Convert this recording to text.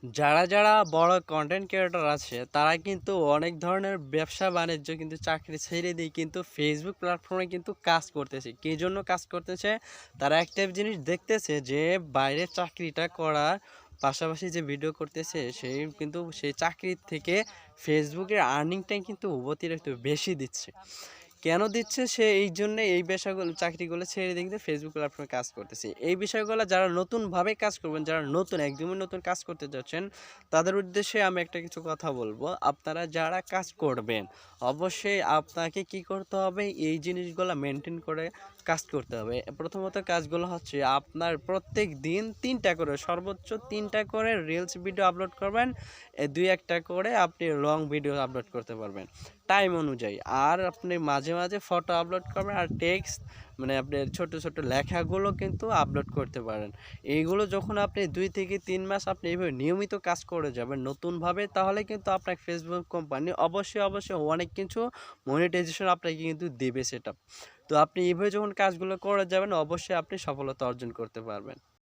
যারা বড় content creator আছে তারা কিন্তু অনেক ধরনের ব্যবসা বাণিজ্য কিন্তু চাকরি ছেড়ে দিয়ে কিন্তু ফেসবুক প্ল্যাটফর্মে কিন্তু কাজ করতেছে। কী জন্য কাজ করতেছে? তারা একটা জিনিস দেখতেছে যে বাইরের চাকরিটা করার পাশাপাশি যে ভিডিও করতেছে সেই কিন্তু সেই চাকরির থেকে ফেসবুকের আর্নিংটাই কিন্তু অতিরিক্ত বেশি দিচ্ছে। কেন দিচ্ছে? সে এই জন্যে এই পেশাগুলো চাকরিগুলো ছেড়ে দিয়ে কিন্তু ফেসবুক প্ল্যাটফর্মে কাজ করতেছে। এই বিষয়গুলো যারা নতুনভাবে কাজ করবেন, যারা নতুন একদমই নতুন কাজ করতে যাচ্ছেন, তাদের উদ্দেশ্যে আমি একটা কিছু কথা বলবো। আপনারা যারা কাজ করবেন, অবশ্যই আপনাকে কি করতে হবে? এই জিনিসগুলো মেনটেন করে কাজ করতে হবে। প্রথমত কাজগুলো হচ্ছে আপনার প্রত্যেক দিন ৩টা করে, সর্বোচ্চ ৩টা করে রিলস ভিডিও আপলোড করবেন। ২-১টা করে আপনি লং ভিডিও আপলোড করতে পারবেন টাইম অনুযায়ী। আর আপনি মাঝে মাঝে ফটো আপলোড করবেন আর টেক্সট মানে আপনার ছোট লেখাগুলো কিন্তু আপলোড করতে পারেন। এইগুলো যখন আপনি ২ থেকে ৩ মাস আপনি এইভাবে নিয়মিত কাজ করে যাবেন নতুনভাবে, তাহলে কিন্তু আপনাকে ফেসবুক কোম্পানি অবশ্যই অনেক কিছু মনিটাইজেশন আপনাকে কিন্তু দেবে সেটা। তো আপনি এইভাবে যখন কাজগুলো করে যাবেন অবশ্যই আপনি সফলতা অর্জন করতে পারবেন।